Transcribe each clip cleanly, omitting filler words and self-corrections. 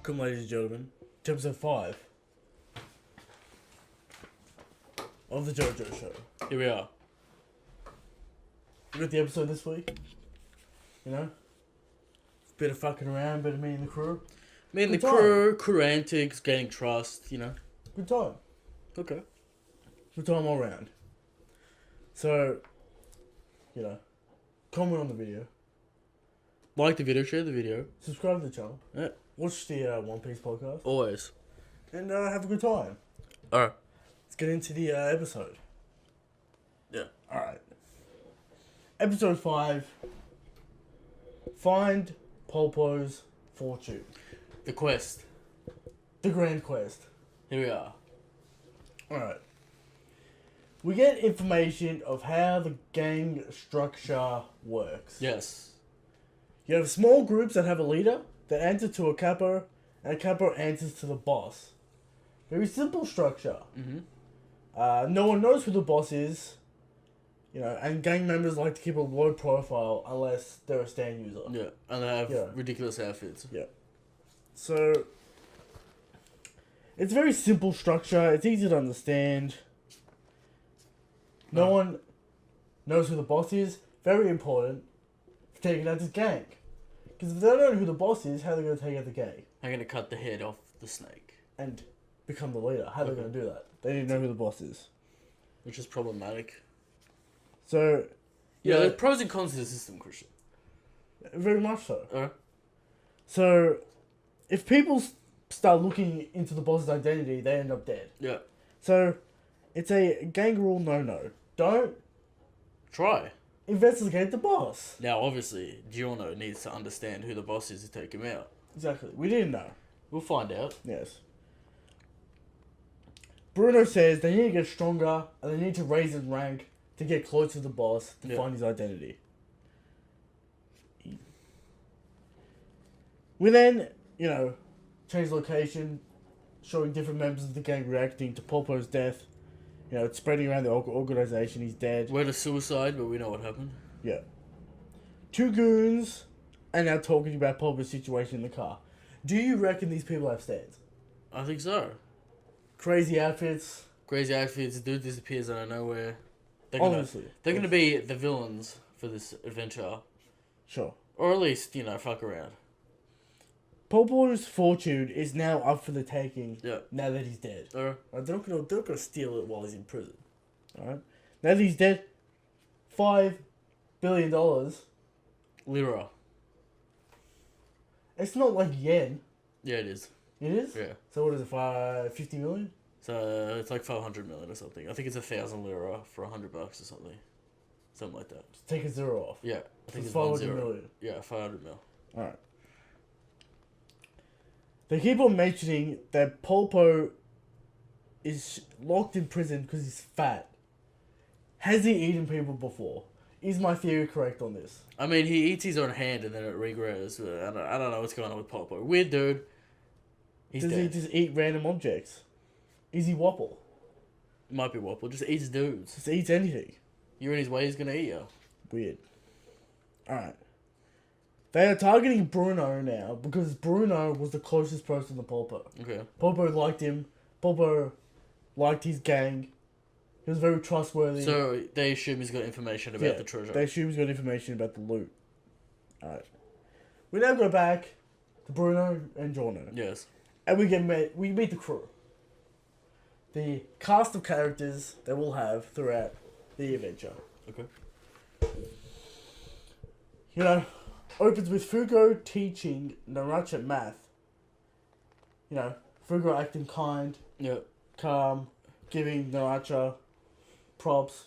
Welcome, ladies and gentlemen, to episode 5 of the JOJO show. Here we are. We got the episode this week. You know? Bit of fucking around, bit of me and the crew. Me and the Good time. crew antics, gaining trust, you know. Good time. Okay. Good time all round. So, you know, comment on the video. Like the video, share the video. Subscribe to the channel. Yeah. Watch the One Piece podcast. Always. And have a good time. Alright. Let's get into the episode. Yeah. Alright. Episode 5. Find Polpo's fortune. The quest. The grand quest. Here we are. Alright. We get information of how the gang structure works. Yes. You have small groups that have a leader that answer to a capo, and a capo answers to the boss. Very simple structure. Mm-hmm. No one knows who the boss is, you know, and gang members like to keep a low profile unless they're a stand user. Yeah. And they have ridiculous outfits. Yeah. So, it's a very simple structure. It's easy to understand. No one knows who the boss is. Very important for taking out this gang. Because if they don't know who the boss is, how are they going to take out the gang? I'm going to cut the head off the snake. And become the leader. How are they going to do that? They need to know who the boss is. Which is problematic. So, Yeah, there's pros and cons to the system, Christian. very much so. Alright. So, if people start looking into the boss's identity, they end up dead. Yeah. So, it's a gang rule no-no. Don't Try. investigate the boss. Now, obviously, Giorno needs to understand who the boss is to take him out. Exactly. We didn't know. We'll find out. Yes. Bruno says they need to get stronger and they need to raise his rank to get close to the boss to find his identity. We then, you know, change location, showing different members of the gang reacting to Polpo's death. You know, it's spreading around the organization. He's dead. Word of suicide, but we know what happened. Yeah. Two goons are now talking about Polpo's situation in the car. Do you reckon these people have stands? I think so. Crazy outfits. Crazy outfits, dude disappears out of nowhere. Obviously. They're gonna be the villains for this adventure. Sure. Or at least, you know, fuck around. Polpo's fortune is now up for the taking. Yeah. Now that he's dead. Or They're not gonna steal it while he's in prison. Alright? Now that he's dead, $5 billion. Lira. It's not like yen. Yeah, it is. It is? Yeah. So what is it, 50 million? So it's like 500 million or something. I think it's 1,000 lira for $100 or something. Something like that. Just take a zero off. Yeah. I think It's it's 500 1 million. Yeah, 500 mil. Alright. They keep on mentioning that Polpo is locked in prison because he's fat. Has he eaten people before? Is my theory correct on this? I mean, he eats his own hand and then it regrows. I don't know what's going on with Popo. Weird dude. He's Does dead. he just eat random objects? Is he Wopple? Might be Wopple. Just eats dudes. Just eats anything. You're in his way, he's gonna eat you. Weird. Alright. They are targeting Bruno now because Bruno was the closest person to Polpo. Okay. Polpo liked him. Polpo liked his gang. He was very trustworthy. So they assume he's got information about the treasure. They assume he's got information about the loot. Alright. We now go back to Bruno and Giorno. Yes. And we meet the crew. The cast of characters that we'll have throughout the adventure. Okay. You know, opens with Fugo teaching Naracha math. You know, Fugo acting kind, Yeah. calm, giving Naracha props.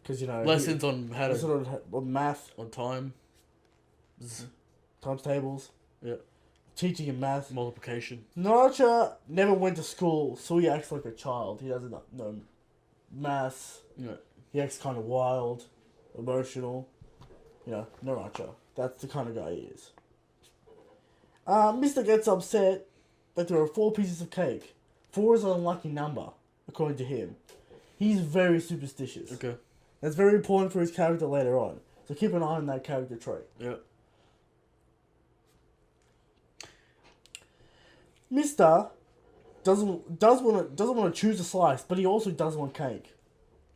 Because, you know... Lessons on how to... Sort of on math, On time. times tables. Yeah. Teaching him math. Multiplication. Naracha never went to school, so he acts like a child. He doesn't know maths. Yeah. He acts kind of wild, emotional. You know, Naracha. That's the kind of guy he is. Mr. gets upset that there are 4 pieces of cake. 4 is an unlucky number, according to him. He's very superstitious. Okay. That's very important for his character later on. So keep an eye on that character trait. Yeah. Mister doesn't want to choose a slice, but he also does want cake.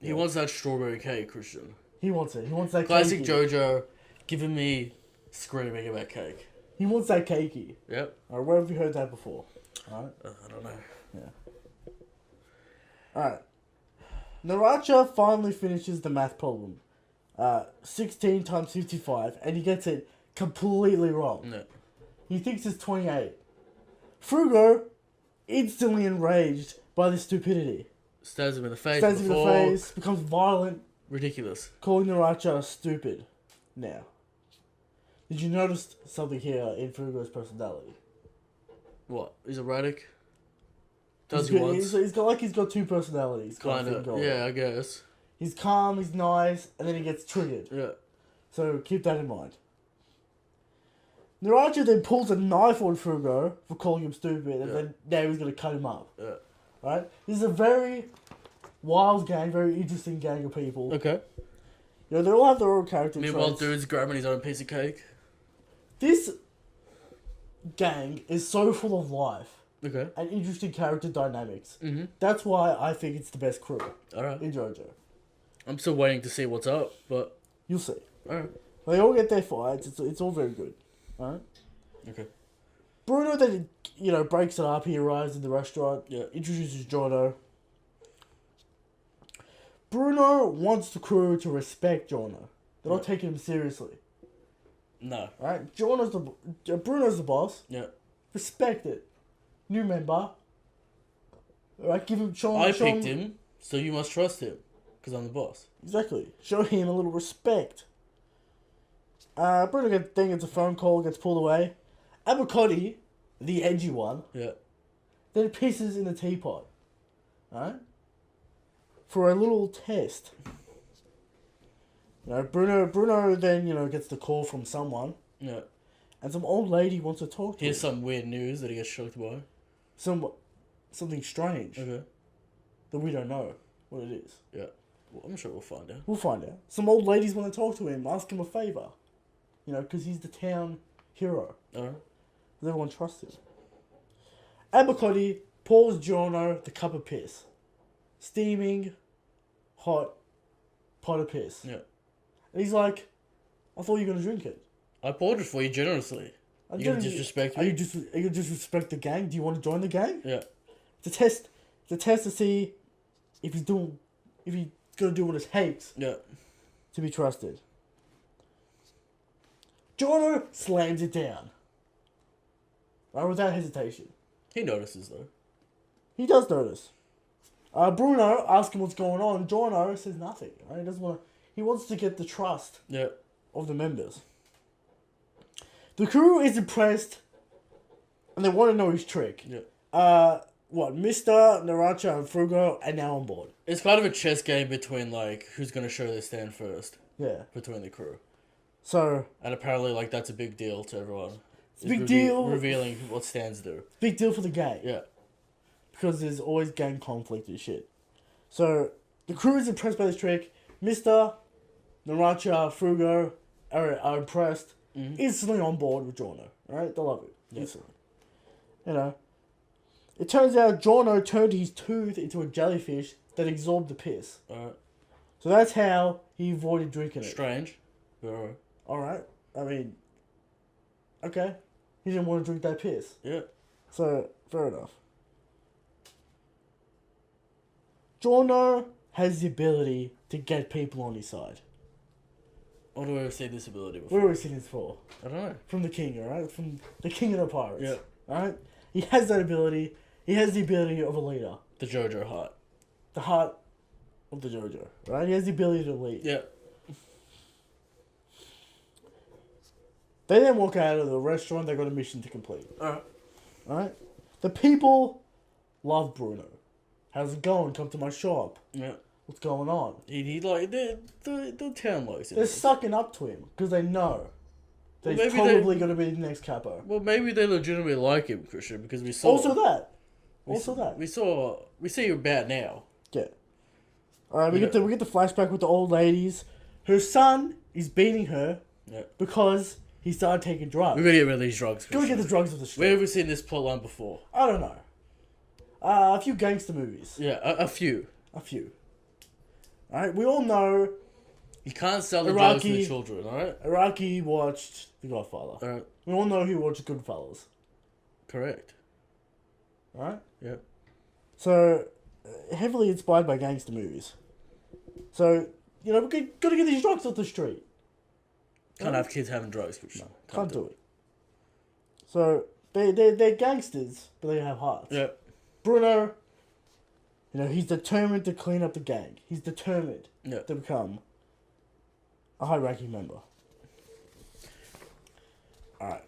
He wants that strawberry cake, Christian. He wants it. He wants that Classic cakey. JoJo, giving me screaming about cake. He wants that cakey. Yep. Alright, where have you heard that before? Alright. I don't know. Yeah. Alright. Naracha finally finishes the math problem. 16 times 55, and he gets it completely wrong. No. He thinks it's 28. Frugo, instantly enraged by this stupidity, Stabs him in the face. stabs him in the before. face, becomes violent, Ridiculous. calling Naracha stupid. Now, did you notice something here in Frugo's personality? What? He's erratic? Does he He's once? he's got two personalities. Kind thing of. going. Yeah, I guess. He's calm, he's nice, and then he gets triggered. Yeah. So keep that in mind. Naracha then pulls a knife on Frugo for calling him stupid, and then now he's going to cut him up. Yeah. Right? This is a very wild gang, very interesting gang of people. Okay. You know, they all have their own character Meanwhile, traits. dude's grabbing his own piece of cake. This gang is so full of life Okay. and interesting character dynamics. Mm-hmm. That's why I think it's the best crew Alright. in JoJo. I'm still waiting to see what's up, but... You'll see. Alright. They all get their fights. It's all very good. Alright? Okay. Bruno then, breaks it up. He arrives in the restaurant. Yeah. Introduces Jono. Bruno wants the crew to respect Jono. They're not taking him seriously. No. Right? Bruno's the boss. Yeah. Respect it. New member. Alright, give him... I picked him, so you must trust him. Because I'm the boss. Exactly. Show him a little respect. Bruno gets a phone call, gets pulled away. Abacotti, the edgy one, Yeah. then pisses in the teapot. Right? For a little test. Bruno then, gets the call from someone. Yeah. And some old lady wants to talk to Here's him. some weird news that he gets shocked by. Something strange Okay. that we don't know what it is. Yeah. Well, I'm sure we'll find out. We'll find out. Some old ladies want to talk to him, ask him a favour. Because he's the town hero. Alright. Everyone trusts him. Abacotti pours Giorno the cup of piss. Steaming, hot pot of piss. Yeah. And he's like, I thought you were going to drink it. I poured it for you generously. You gonna disrespect Are me? you gonna disrespect the gang? Do you want to join the gang? Yeah. It's a test to see if he's going to do what it takes Yeah. to be trusted. Giorno slams it down. Right, without hesitation. He notices though. He does notice. Bruno asks him what's going on. Giorno says nothing. Right? He doesn't want. He wants to get the trust Yeah. of the members. The crew is impressed, and they want to know his trick. Yeah. Mister, Naracha, and Frugo are now on board. It's kind of a chess game between like who's gonna show their stand first Yeah. between the crew. So And apparently like that's a big deal to everyone. it's a big deal. Revealing what stands do. Big deal for the gang. Yeah. Because there's always gang conflict and shit. So the crew is impressed by this trick. Mister, Naracha, Frugo are impressed. Mm-hmm. Instantly on board with Giorno. Right? They love it. Yeah. Instantly. It turns out Giorno turned his tooth into a jellyfish that absorbed the piss. Alright. So that's how he avoided drinking it. Strange. But alright. Alright. I mean, okay. He didn't want to drink that piss. Yeah. So, fair enough. Giorno has the ability to get people on his side. Or do I ever see this ability Where before? have we seen this for? I don't know. From the king, alright? From the king of the pirates. Yeah. Alright? He has that ability. He has the ability of a leader. The JoJo heart. The heart of the JoJo. Right? He has the ability to lead. Yeah. They then walk out of the restaurant. They got a mission to complete. Alright. Alright? The people love Bruno. How's it going? Come to my shop. Yeah. What's going on? He like the town likes They're it. sucking up to him because they know that Well, he's maybe probably going to be the next capo. Well, maybe they legitimately like him, Christian, because we saw. Also that. We see you about now. Yeah. Alright, we get the flashback with the old ladies. Her son is beating her Yeah. because he started taking drugs. We're gonna get rid of these drugs. Go get the drugs off the street. Where have we seen this plotline before? I don't know. A few gangster movies. Yeah, a few. A few. Alright, we all know You can't sell the drugs to the children, alright? Iraqi watched The Godfather. Alright. We all know he watched Goodfellas. Correct. Alright? Yep. So, heavily inspired by gangster movies. So, you know, we gotta get these drugs off the street. Can't have kids having drugs. No, can't do it. So, they're gangsters, but they have hearts. Yep. Bruno, you know, he's determined to clean up the gang. He's determined Yep. to become a high-ranking member. Alright.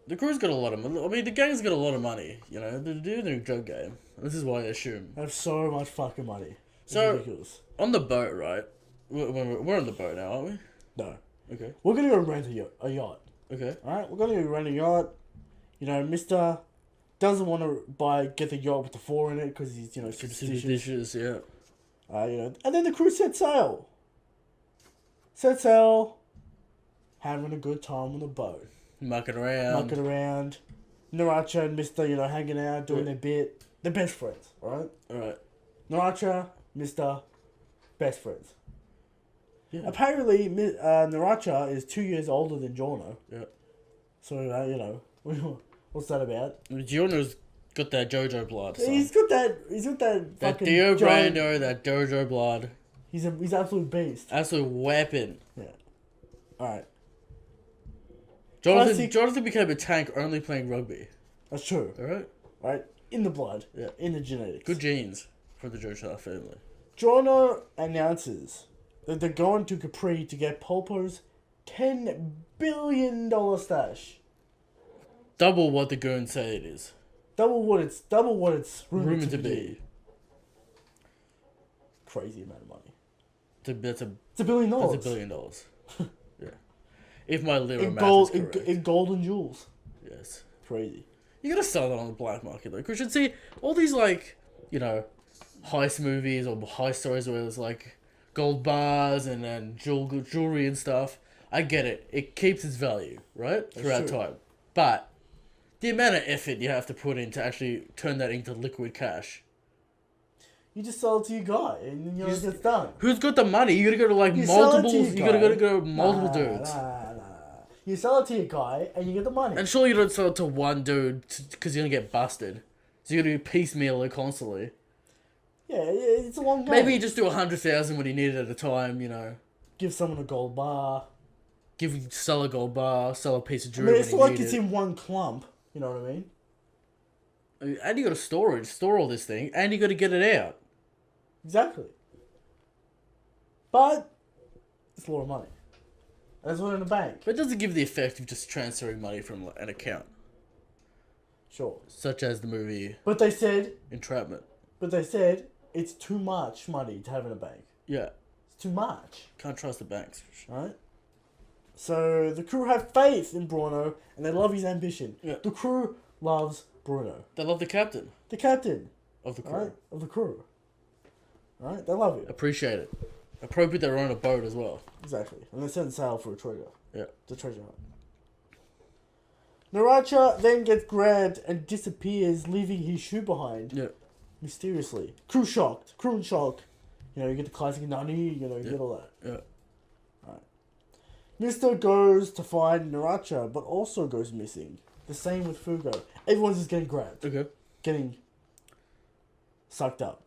The crew's got a lot of money. I mean, the gang's got a lot of money. You know, they do the new drug game. This is why I assume. They have so much fucking money. It's So, ridiculous. on the boat, right? We're on the boat now, aren't we? No. Okay. We're gonna go rent a yacht. Okay. Alright? We're gonna go rent a yacht. You know, Mr. doesn't want to get the yacht with the 4 in it because he's, you know, superstitious. Yeah. You know, and then the crew set sail. Set sail. Having a good time on the boat. Mucking around. Naracha and Mr. You know, hanging out, doing their bit. They're best friends, alright? Alright. Naracha, Mr. Best friends. Yeah. Apparently, Naracha is 2 years older than Jorno. Yeah. So, you know, what's that about? Giorno's got that JOJO blood. So. He's got that That fucking Dio giant- Brando, that JOJO blood. He's absolute beast. Absolute weapon. Yeah. Alright. Jonathan became a tank only playing rugby. That's true. Alright? Right? In the blood. Yeah. In the genetics. Good genes for the JOJO family. Jorno announces that they're going to Capri to get Polpo's $10 billion stash. Double what the goons say it is. Double what it's rumored to be. be. Crazy amount of money. It's $1 billion. That's $1 billion. Yeah. If my lira In math gold, is correct. in gold and jewels. Yes. Crazy. You gotta sell that on the black market though. Cause you should see all these like, you know, heist movies or heist stories where there's like gold bars and then jewelry and stuff. I get it. It keeps its value, right? Throughout true. time. But the amount of effort you have to put in to actually turn that into liquid cash. You just sell it to your guy and then it gets done. Who's got the money? You gotta go to like You sell it to multiples. your You gotta guy. go to multiple dudes. Nah. You sell it to your guy and you get the money. And surely you don't sell it to one dude because you're gonna get busted. So you gotta do piecemeal it constantly. Yeah, it's a long game. Maybe you just do 100,000 when you need it at a time, you know. Give someone a gold bar. Sell a gold bar, sell a piece of I jewelry mean, it's when not you like need it's it. in one clump. You know what I mean? And you gotta store all this thing, and you gotta get it out. Exactly. But it's a lot of money. That's not in the bank. But it doesn't give the effect of just transferring money from an account. Sure. Such as the movie But they said Entrapment. it's too much money to have in a bank. Yeah. It's too much. Can't trust the banks. Right? So the crew have faith in Bruno and they love his ambition. Yeah. The crew loves Bruno. They love the captain The captain. of the crew. Right? Of the crew. Right? They love him. Appreciate it. Appropriate they're on a boat as well. Exactly. And they send sail for a treasure. Yeah. The treasure hunt. Naracha then gets grabbed and disappears, leaving his shoe behind. Yeah. Mysteriously. Crew shocked. Crew in shock. You know, you get the classic Nani, you know, you get all that. Yeah. Mister goes to find Naracha, but also goes missing. The same with Fugo. Everyone's just getting grabbed. Okay. Getting sucked up.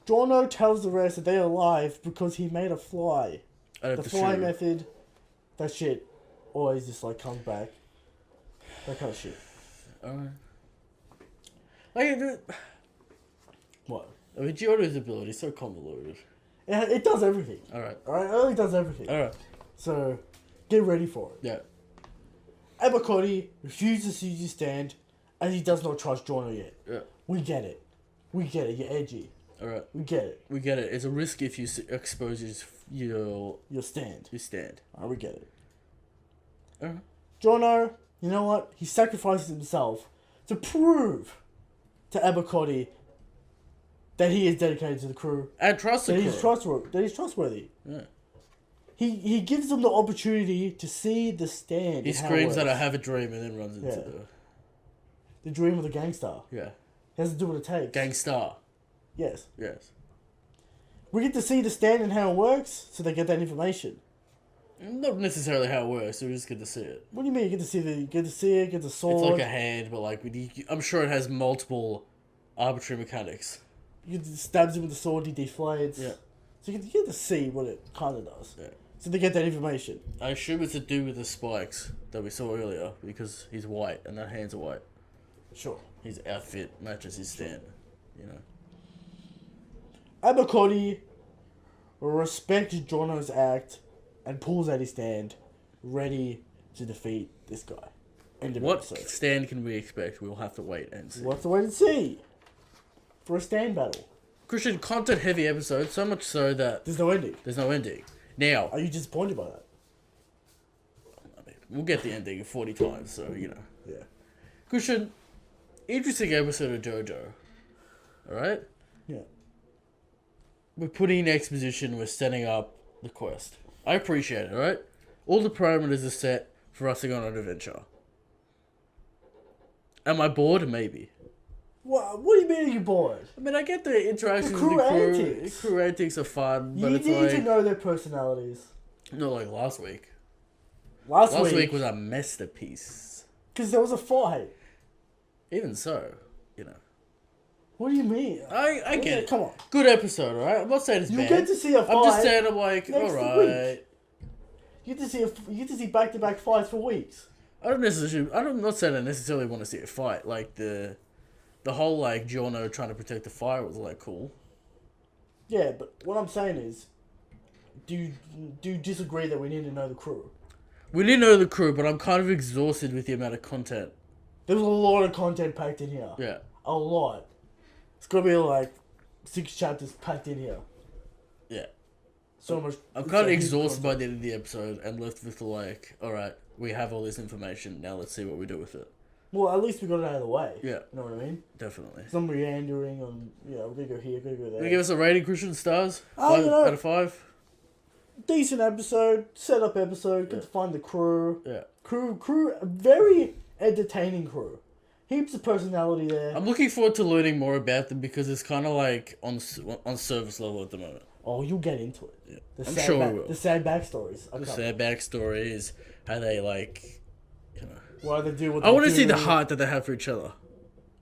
Jorno tells the rest that they are alive because he made a fly. Out of The the fly shoe. method, that shit always just like comes back. That kind of shit. Alright. Like, What? I mean, Giorno's ability is so convoluted. It does everything. Alright. Alright? It really does everything. Alright. So, get ready for it. Yeah. Abercrombie refuses to use his stand as he does not trust Jorno yet. Yeah. We get it. We get it. You're edgy. Alright. We get it. We get it. It's a risk if you expose your Your stand. stand. Alright, we get it. Alright. Jorno, you know what? He sacrifices himself to prove to Abercrombie that he is dedicated to the crew. And trust the That crew. he's trustworthy. That he's trustworthy. Yeah. He gives them the opportunity to see the stand. He and how it screams that I works. have a dream and then runs into Yeah. The dream of the gangster. Yeah. He has to do what it takes. Gangstar. Yes. Yes. We get to see the stand and how it works, so they get that information. Not necessarily how it works, we just get to see it. What do you mean? You get to see it, get the sword. It's like a hand, but like I'm sure it has multiple arbitrary mechanics. You stabs him with the sword, he deflates. Yeah. So you get to see what it kind of does. Yeah. So they get that information. I assume it's to do with the spikes that we saw earlier because he's white and that hands are white. Sure. His outfit matches his stand, you know. Abercrombie respects Jono's act and pulls out his stand, ready to defeat this guy. End of What episode. stand can we expect? We'll have to wait and see. We'll have to wait and see. For a stand battle. Christian, content heavy episode, so much so that There's no ending. there's no ending. Now, Are you disappointed by that? I mean, we'll get the ending 40 times, so, you know. Yeah. Christian, interesting episode of JoJo. Alright? Yeah. We're putting in exposition, we're setting up the quest. I appreciate it, alright? All the parameters are set for us to go on an adventure. Am I bored? Maybe. What do you mean are you bored? I mean, I get the interactions The crew with the crew. antics. The crew antics are fun, You but it's need to like... know their personalities. Not like last week. Last Last week, week was a masterpiece. because there was a fight. Even so, you know. What do you mean? I get it. Come on. Good episode, alright? I'm not saying it's You bad. get to see a fight. I'm just saying, I'm like, next alright. You get to see back-to-back fights for weeks. I'm not saying I necessarily want to see a fight. Like, the whole, like, Giorno trying to protect the fire was, like, cool. Yeah, but what I'm saying is, do you disagree that we need to know the crew? We didn't know the crew, but I'm kind of exhausted with the amount of content. There was a lot of content packed in here. Yeah. A lot. It's gonna be like 6 chapters packed in here. Yeah. So much. I'm it's kind of a huge exhausted by content. the end of the episode and left with the, like, alright, we have all this information, now let's see what we do with it. Well, at least we got it out of the way. Yeah. You know what I mean? Definitely. Some meandering on, we're gonna go here, gonna go there. Can you give us a rating, Christian? Stars? Oh, 5 you know- out of 5? Decent episode, setup episode, get to find the crew. Yeah. Crew, very entertaining crew. Heaps of personality there. I'm looking forward to learning more about them because it's kind of like on service level at the moment. Oh, you'll get into it. Yeah. The I'm sad sure we will. The sad backstories. are The coming. sad backstory is how they, like, you know. Why they do what I they want to do. see the heart that they have for each other.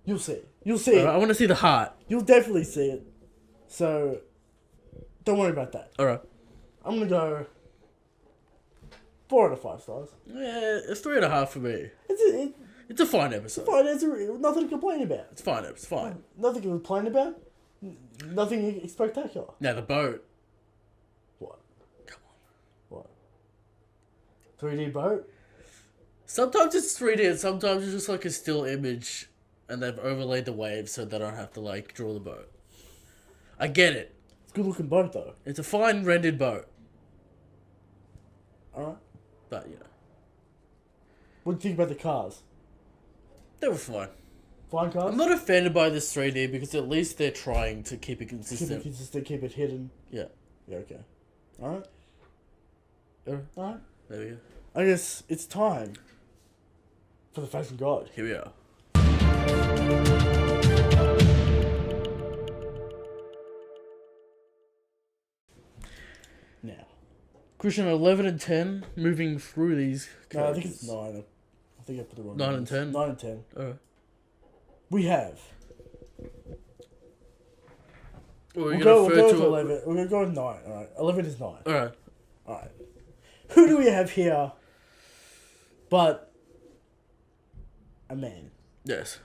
You'll see. You'll see it. I want to see the heart. You'll definitely see it. So, don't worry about that. Alright. I'm gonna go 4 out of 5 stars. Yeah, it's 3.5 for me. It's It's a fine episode. fine. Nothing to complain about. It's fine. It's fine. Nothing to complain about. Nothing spectacular. Now the boat. What? Come on. What? 3D boat? Sometimes it's 3D and sometimes it's just like a still image and they've overlaid the waves so they don't have to, like, draw the boat. I get it. It's a good looking boat though. It's a fine rendered boat. Alright. But, you know. What do you think about the cars? They were fine. Fine cars? I'm not offended by this 3D because at least they're trying to keep it Keep it consistent. consistent, keep it hidden. Yeah. Yeah, okay. Alright. Alright. There we go. I guess it's time for the Fashion God. Here we are. Now. Christian, 11 and 10, moving through these No, I characters. think it's 9. I think I put the wrong 9 and numbers. 10? 9 and 10. Alright. We have. We'll We'll gonna go refer with to 11. We're going to go with 9. Alright. 11 is 9. Alright. Alright. Who do we have here but a man? Yes.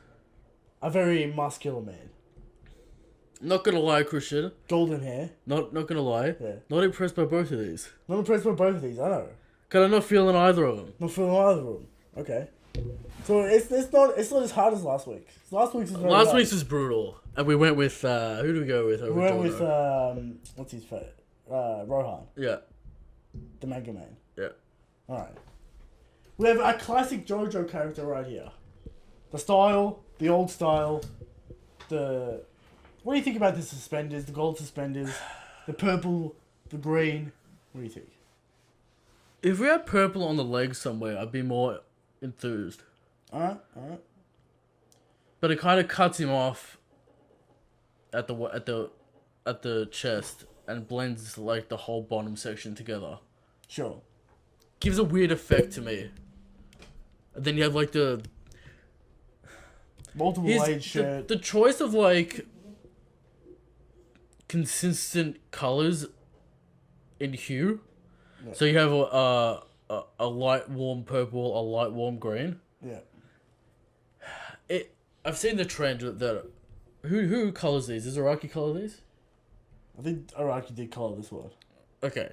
A very muscular man. Not gonna lie, Christian. Golden hair. Not gonna lie. Yeah. Not impressed by both of these. Not impressed by both of these, I know. Cause I'm not feeling either of them. Not feeling either of them. Okay. So it's not as hard as last week. Last week's was very Last hard. week's was brutal. And we went with, who do we go with? We Over went Giorno? with what's his face? Rohan, Yeah. the manga man. Yeah. Alright. We have a classic JoJo character right here. The style, the old style, the... What do you think about the suspenders, the gold suspenders, the purple, the green? What do you think? If we had purple on the legs somewhere, I'd be more enthused. Alright. But it kind of cuts him off at the chest and blends like the whole bottom section together. Sure. Gives a weird effect to me. And then you have like the Multiple layered shirt. The choice of like consistent colors in hue. Yeah. So you have a light warm purple, a light warm green. Yeah. I've seen the trend that who colors these? Does Araki color these? I think Araki did colour this one. Okay.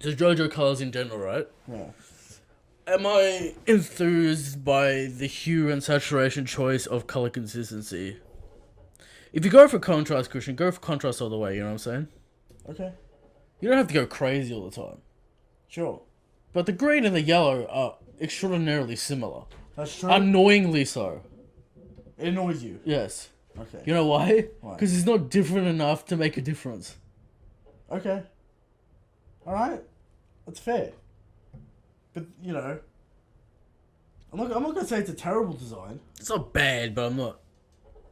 So JoJo colors in general, right? Yeah. Am I enthused by the hue and saturation choice of color consistency? If you go for contrast, Christian, go for contrast all the way, you know what I'm saying? Okay. You don't have to go crazy all the time. Sure. But the green and the yellow are extraordinarily similar. That's true. Annoyingly so. It annoys you. Yes. Okay. You know why? Why? Because it's not different enough to make a difference. Okay. Alright. That's fair. But, you know, I'm not going to say it's a terrible design. It's not bad, but I'm not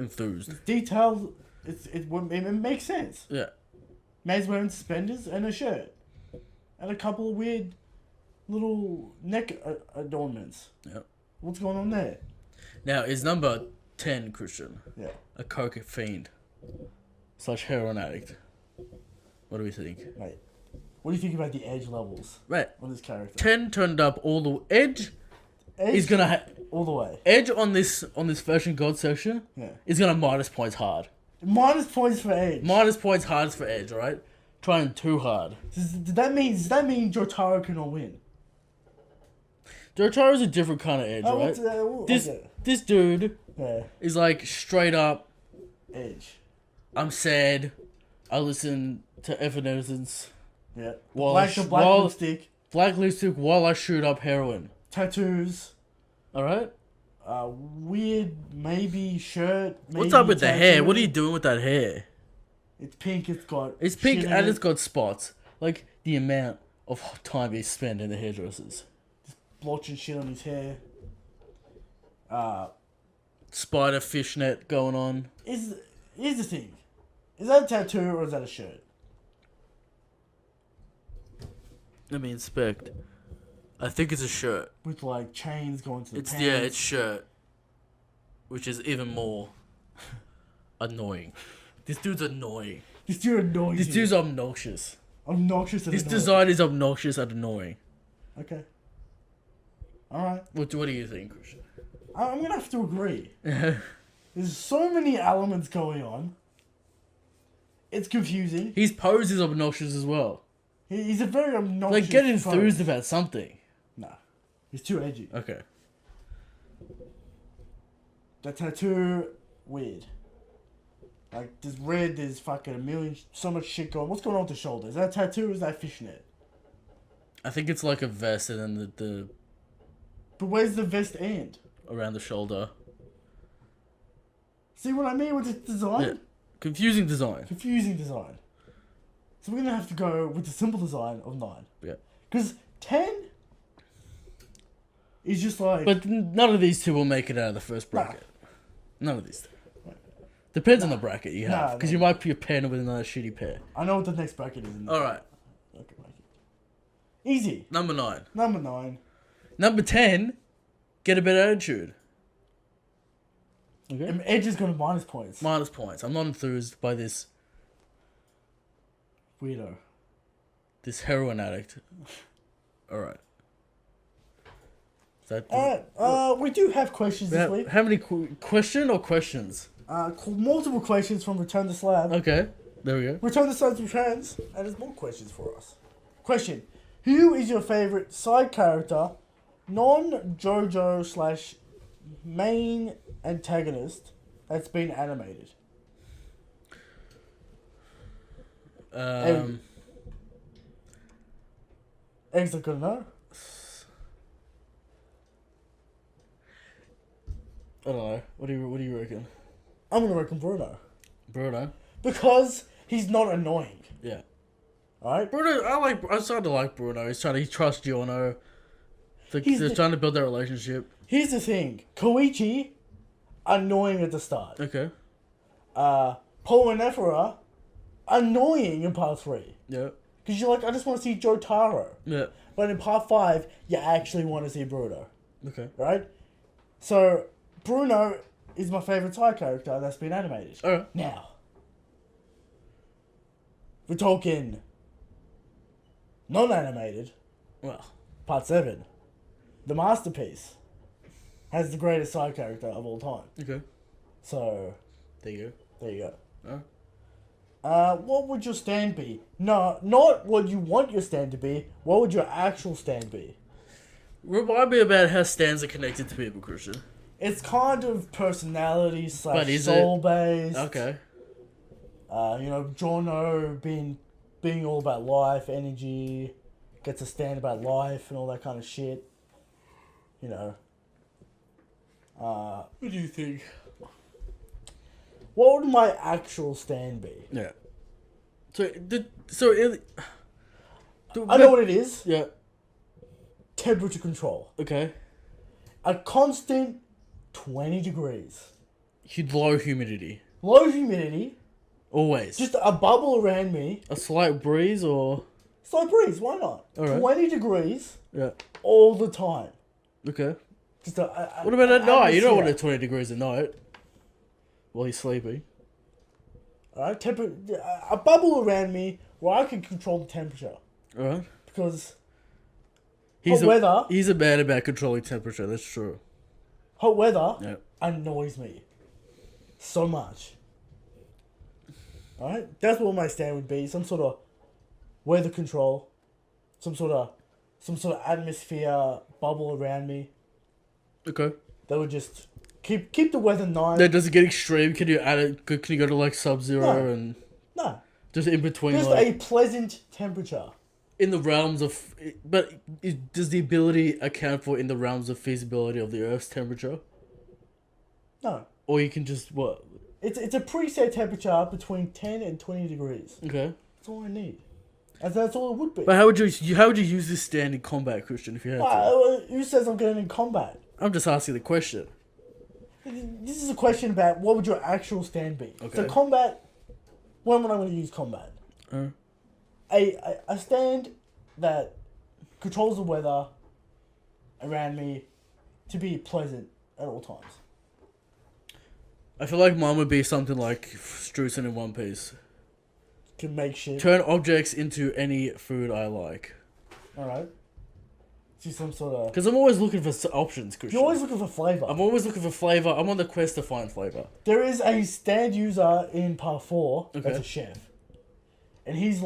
enthused. It's detailed. It makes sense. Yeah. Man's wearing suspenders and a shirt. And a couple of weird little neck adornments. Yep. What's going on there? Now, is number 10, Christian, Yeah. a coke fiend / heroin addict? What do we think? Mate, what do you think about the edge levels Right. on this character? 10 turned up all the edge. Edge Is gonna all the way. edge on this version God section. Yeah. Is gonna minus points hard. Minus points for edge. Minus points hard for edge, alright? Trying too hard. Does that mean Jotaro cannot win? Jotaro's a different kind of edge, right? This dude Yeah. is like straight up. Edge. I'm sad. I listen to Evanescence. Yeah. While Black lipstick. Black lipstick while I shoot up heroin. Tattoos. Alright? Weird maybe shirt. What's maybe up with the hair? tattoo. What are you doing with that hair? It's pink. It's got. It's pink shit in and it. it's got spots. Like the amount of time he spent in the hairdressers. Blotching shit on his hair. Spider fishnet going on. Here's the thing. Is that a tattoo or is that a shirt? Let me inspect. I think it's a shirt. With like chains going to the pants. It's shirt. Which is even more annoying. This dude's annoying. This dude annoys This you. dude's obnoxious. Obnoxious and This annoying. design is obnoxious and annoying. Okay. Alright. What do you think, Christian? I'm gonna have to agree. There's so many elements going on. It's confusing. His pose is obnoxious as well. He's a very obnoxious. Like, get enthused folk. about something. Nah. He's too edgy. Okay. The tattoo, weird. Like, there's red, there's fucking a million, so much shit going. What's going on with the shoulder? Is that a tattoo or is that fishnet? I think it's like a vest and then the But where's the vest end? around the shoulder. See what I mean with this design? Yeah. Confusing design. Confusing design. So we're gonna have to go with the simple design of 9. Yeah. Because 10 is just like... But none of these two will make it out of the first bracket. None of these two. Depends on the bracket you have. Because you might be paired with another shitty pair. I know what the next bracket is. Alright. Okay, easy. Number 9. Number 9. Number 10. Get a better attitude. Okay. Edge is gonna minus points. Minus points. I'm not enthused by this Weirdo. heroin addict. Alright. We do have questions this week. How many question or questions? Multiple questions from Return to Slab. Okay. There we go. Return to Slab returns, and there's more questions for us. Question: who is your favorite side character, non-JoJo / main antagonist that's been animated? Eggs are gonna know. I don't know. What do you reckon? I'm gonna reckon Bruno. Bruno? Because he's not annoying. Yeah. Alright? Bruno, I'm starting to like Bruno. He trusts Giorno. They're trying to build that relationship. Here's the thing. Koichi, annoying at the start. Okay. Paul and Ephora, annoying in part 3. Yeah. Because you're like, I just want to see Jotaro. Yeah. But in part 5, you actually want to see Bruno. Okay. Right? So, Bruno is my favourite side character that's been animated. Alright. Now, we're talking non-animated. Well. Part 7. The masterpiece has the greatest side character of all time. Okay. So, There you there you go. go. What would your stand be? No, not what you want your stand to be. What would your actual stand be? Remind me about how stands are connected to people, Christian. It's kind of personality But / is soul based. Okay. Giorno being all about life, energy, gets a stand about life and all that kind of shit. What do you think? What would my actual stand be? Yeah. I I know what it is. Yeah. Temperature control. Okay. A constant 20 degrees. Low humidity. Low humidity. Always. Just a bubble around me. A slight breeze or... Slight breeze, why not? Alright. 20 degrees Yeah. all the time. Okay. Just What about at night? You don't want it. it 20 degrees at night. While you're sleeping. Alright, a bubble around me where I can control the temperature. Alright. Because He's weather a man about controlling temperature, that's true. hot weather Yeah. annoys me so much. Alright? That's what my stand would be. Some sort of weather control. Some sort of atmosphere bubble around me. Okay. That would just keep the weather nice. Then does it get extreme? Can you add it? Can you go to like Sub-Zero No. and No. just in between, Just like a pleasant temperature. in the realms of? But does the ability account for in the realms of feasibility of the Earth's temperature, No. or you can just what? It's a preset temperature between 10 and 20 degrees. Okay. That's all I need. And that's all it would be. But how would you use this stand in combat, Christian? If you had to? Who says I'm going in combat? I'm just asking the question. This is a question about what would your actual stand be. Okay. So combat, when would I want to use combat? A stand that controls the weather around me to be pleasant at all times. I feel like mine would be something like Struzan in One Piece. Can make shit. Turn objects into any food I like. Alright. See some sort of... Because I'm always looking for options, Christian. You're always looking for flavour. I'm always looking for flavour. I'm on the quest to find flavour. There is a stand user in part 4 that's Okay. a chef. And his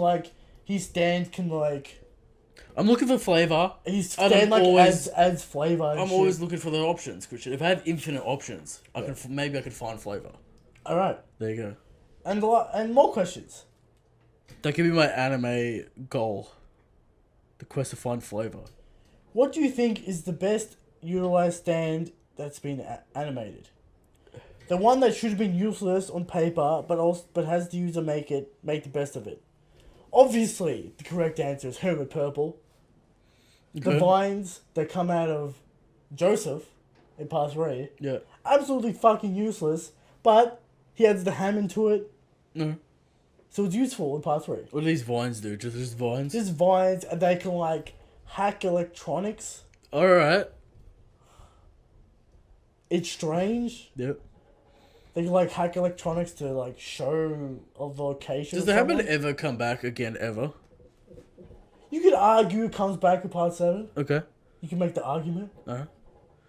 stand can like... I'm looking for flavour. His And I'm stand always- adds flavour and I'm shit. always looking for the options, Christian. If I had infinite options, maybe I could find flavour. Alright. There you go. And more questions. That could be my anime goal. The quest to find flavour. What do you think is the best utilized stand that's been animated? The one that should have been useless on paper, but has the user make the best of it. Obviously, the correct answer is Hermit Purple. The Okay. vines that come out of Joseph in part 3, Yeah. absolutely fucking useless, but he adds the ham into it, No. so it's useful in part 3. What do these vines do? Just vines? Just vines, and they can like hack electronics. Alright. It's strange. Yep. They can like hack electronics to like show a location. Does of the habit someone. ever come back again, ever? You could argue it comes back in part 7. Okay. You can make the argument, Alright.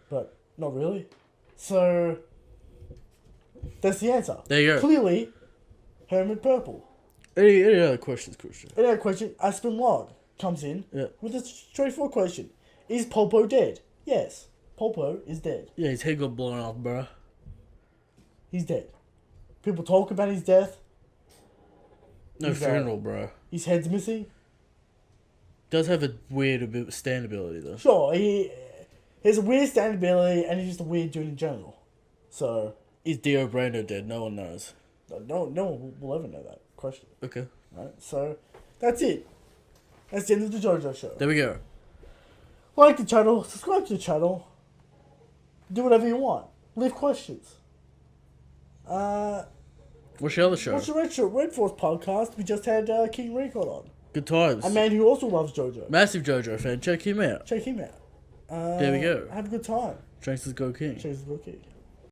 but not really. So that's the answer. There you go. Clearly, Hermit Purple. Any other questions, Christian? Another question. Aspen Log comes in Yeah. with a straightforward question: is Polpo dead? Yes, Polpo is dead. Yeah, his head got blown off, bro. He's dead. People talk about his death. No He's, funeral, bro. His head's missing. Does have a weird stand ability, though. Sure, he has a weird stand ability, and he's just a weird dude in general. So Is Dio Brando dead? No one knows. no one will ever know that question. Okay. Right? So that's it. That's the end of the JoJo show. There we go. Like the channel, subscribe to the channel. Do whatever you want. Leave questions. What's your other show? What's your Red Force podcast? We just had King Record on. Good times. A man who also loves JoJo. Massive JoJo fan. Check him out. Check him out. There we go. Have a good time. Chances go King. Chances go King.